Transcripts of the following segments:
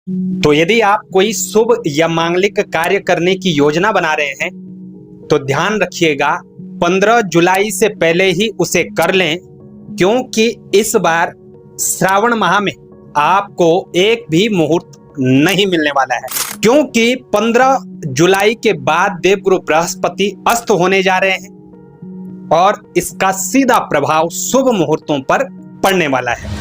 तो यदि आप कोई शुभ या मांगलिक कार्य करने की योजना बना रहे हैं तो ध्यान रखिएगा 15 जुलाई से पहले ही उसे कर लें, क्योंकि इस बार श्रावण माह में आपको एक भी मुहूर्त नहीं मिलने वाला है, क्योंकि 15 जुलाई के बाद देवगुरु बृहस्पति अस्त होने जा रहे हैं और इसका सीधा प्रभाव शुभ मुहूर्तों पर पड़ने वाला है।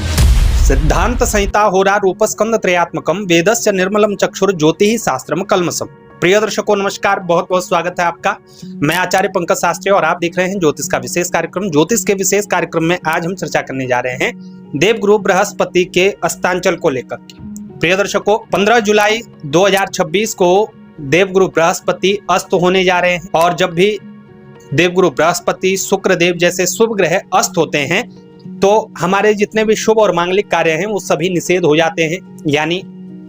सिद्धांत संहिता होरा रूपस्कंद त्रयात्मकम वेदस्य निर्मलम चक्षुर ज्योतिः शास्त्रम कल्मषम। प्रिय दर्शकों नमस्कार, बहुत बहुत स्वागत है आपका। मैं आचार्य पंकज शास्त्री और आप देख रहे हैं ज्योतिष का विशेष कार्यक्रम। ज्योतिष के विशेष कार्यक्रम में आज हम चर्चा करने जा रहे हैं देवगुरु बृहस्पति के अस्तांचल को लेकर के। प्रिय दर्शकों, 15 जुलाई 2026 को देवगुरु बृहस्पति अस्त होने जा रहे हैं और जब भी देवगुरु बृहस्पति, शुक्रदेव जैसे शुभ ग्रह अस्त होते हैं तो हमारे जितने भी शुभ और मांगलिक कार्य हैं वो सभी निषेध हो जाते हैं, यानी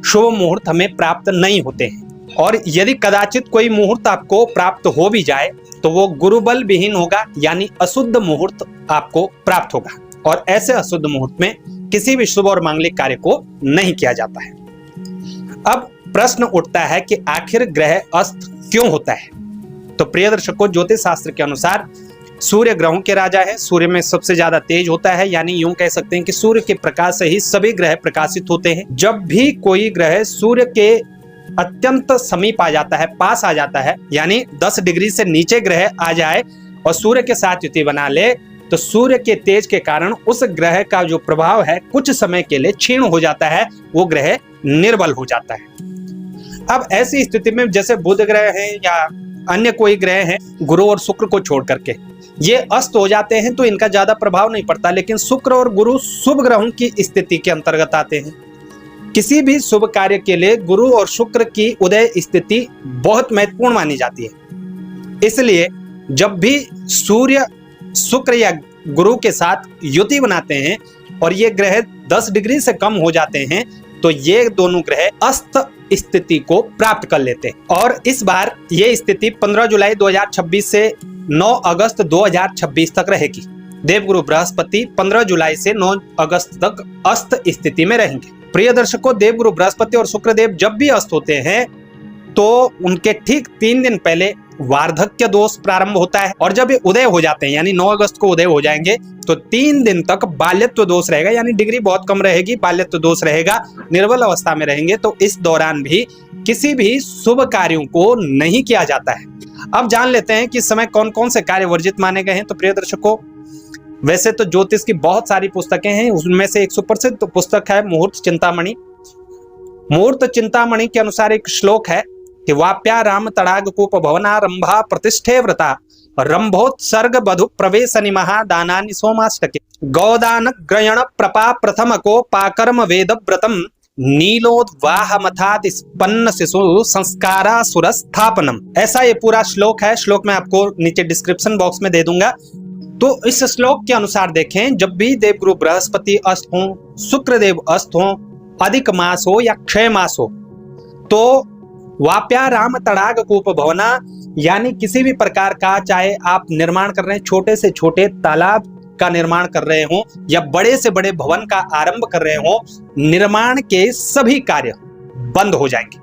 शुभ मुहूर्त हमें प्राप्त नहीं होते हैं। और यदि कदाचित कोई मुहूर्त आपको प्राप्त हो भी जाए तो वो गुरुबल विहीन होगा, यानी अशुद्ध मुहूर्त आपको प्राप्त होगा और ऐसे अशुद्ध मुहूर्त में किसी भी शुभ और मांगलिक कार्य को नहीं किया जाता है। अब प्रश्न उठता है कि आखिर ग्रह अस्त क्यों होता है? तो प्रिय दर्शकों, ज्योतिष शास्त्र के अनुसार सूर्य ग्रहों के राजा है, सूर्य में सबसे ज्यादा तेज होता है, यानी यूं कह सकते हैं कि सूर्य के प्रकाश से ही सभी ग्रह प्रकाशित होते हैं। जब भी कोई ग्रह सूर्य के अत्यंत समीप आ जाता है, पास आ जाता है, यानी 10 डिग्री से नीचे ग्रह आ जाए और सूर्य के साथ युति बना ले, तो सूर्य के तेज के कारण उस ग्रह का जो प्रभाव है कुछ समय के लिए क्षीण हो जाता है, वो ग्रह निर्बल हो जाता है। अब ऐसी स्थिति में जैसे बुध ग्रह है या अन्य कोई ग्रह है, गुरु और शुक्र को छोड़ करके ये अस्त हो जाते हैं तो इनका ज्यादा प्रभाव नहीं पड़ता, लेकिन शुक्र और गुरु शुभ ग्रहों की स्थिति के अंतर्गत आते हैं। किसी भी शुभ कार्य के लिए गुरु और शुक्र की उदय स्थिति बहुत महत्वपूर्ण मानी जाती है। इसलिए जब भी सूर्य शुक्र या गुरु के साथ युति बनाते हैं और ये ग्रह 10 डिग्री से कम हो जाते हैं तो ये दोनों ग्रह अस्त स्थिति को प्राप्त कर लेते हैं। और इस बार ये स्थिति 15 जुलाई 2026 से 9 अगस्त 2026 तक रहेगी। देवगुरु बृहस्पति 15 जुलाई से 9 अगस्त तक अस्त स्थिति में रहेंगे। प्रिय दर्शकों, देवगुरु बृहस्पति और शुक्रदेव जब भी अस्त होते हैं तो उनके ठीक 3 दिन पहले वार्धक्य दोष प्रारंभ होता है और जब ये उदय हो जाते हैं, यानी 9 अगस्त को उदय हो जाएंगे, तो 3 दिन तक बाल्यत्व दोष रहेगा, यानी डिग्री बहुत कम रहेगी, बाल्यत्व दोष रहेगा, निर्बल अवस्था में रहेंगे। तो इस दौरान भी किसी भी शुभ कार्यों को नहीं किया जाता है। अब जान लेते हैं कि इस समय कौन कौन से कार्य वर्जित माने गए हैं। तो प्रिय दर्शकों, वैसे तो ज्योतिष की बहुत सारी पुस्तकें हैं, उनमें से एक सुप्रसिद्ध पुस्तक है मुहूर्त चिंतामणि। मुहूर्त चिंतामणि के अनुसार एक श्लोक है कि वाप्या राम तड़ाग कूप भवनारंभा प्रतिष्ठे व्रता रंभोत्सर्ग बधु प्रवेशनि महादानानि सोमाष्टके गौदान ग्रयण प्रपा प्रथम को पाकर्म वेद व्रतम नीलोद्वाह मथाद स्पन्न शिशु संस्कारा सुरस्थापनम। ऐसा ये पूरा श्लोक है। श्लोक मैं आपको नीचे डिस्क्रिप्शन बॉक्स में दे दूंगा। तो इस श्लोक के अनुसार देखें, जब भी देवगुरु बृहस्पति अस्त हो, शुक्रदेव अस्त हो, अधिक मास हो या क्षय मास हो, तो वाप्या राम तड़ाग कूप भवना, यानी किसी भी प्रकार का, चाहे आप निर्माण कर रहे हैं, छोटे से छोटे तालाब का निर्माण कर रहे हो या बड़े से बड़े भवन का आरंभ कर रहे हो, निर्माण के सभी कार्य बंद हो जाएंगे।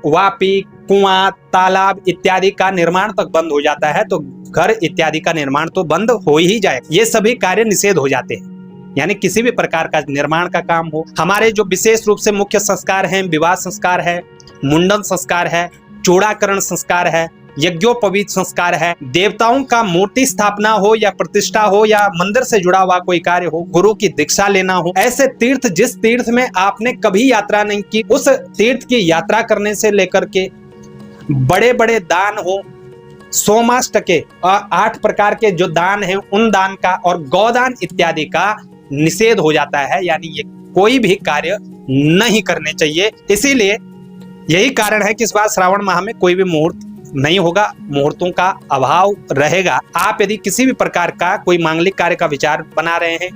वापी, कुआं, तालाब इत्यादि का निर्माण तक बंद हो जाता है, तो घर इत्यादि का निर्माण तो बंद हो ही जाएगा। ये सभी कार्य निषेध हो जाते हैं, यानी किसी भी प्रकार का निर्माण का काम हो। हमारे जो विशेष रूप से मुख्य संस्कार हैं, विवाह संस्कार है, मुंडन संस्कार है, चूड़ाकरण संस्कार है, यज्ञोपवीत संस्कार है, देवताओं का मूर्ति स्थापना हो या प्रतिष्ठा हो या मंदिर से जुड़ा हुआ कोई कार्य हो, गुरु की दीक्षा लेना हो, ऐसे तीर्थ जिस तीर्थ में आपने कभी यात्रा नहीं की, उस तीर्थ की यात्रा करने से लेकर के बड़े बड़े दान हो, सोमाष्टके 8 प्रकार के जो दान हैं उन दान का और गौदान इत्यादि का निषेध हो जाता है, यानी ये कोई भी कार्य नहीं करने चाहिए। इसीलिए यही कारण है कि इस बार श्रावण माह में कोई भी मुहूर्त नहीं होगा, मुहूर्तों का अभाव रहेगा। आप यदि किसी भी प्रकार का कोई मांगलिक कार्य का विचार बना रहे हैं,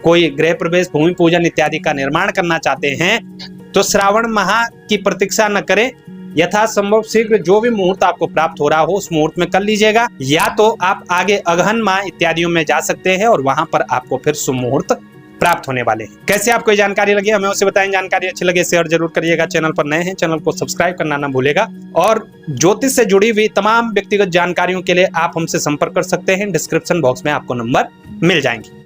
कोई गृह प्रवेश, भूमि पूजन इत्यादि का निर्माण करना चाहते हैं, तो श्रावण माह की प्रतीक्षा न करें, यथासंभव शीघ्र जो भी मुहूर्त आपको प्राप्त हो रहा हो उस मुहूर्त में कर लीजिएगा, या तो आप आगे अगहन माह इत्यादियों में जा सकते हैं और वहां पर आपको फिर शुभ मुहूर्त प्राप्त होने वाले हैं। कैसे आपको ये जानकारी लगी हमें उसे बताएं। जानकारी अच्छी लगे शेयर जरूर करिएगा। चैनल पर नए हैं चैनल को सब्सक्राइब करना ना भूलेगा। और ज्योतिष से जुड़ी हुई तमाम व्यक्तिगत जानकारियों के लिए आप हमसे संपर्क कर सकते हैं। डिस्क्रिप्शन बॉक्स में आपको नंबर मिल जाएंगे।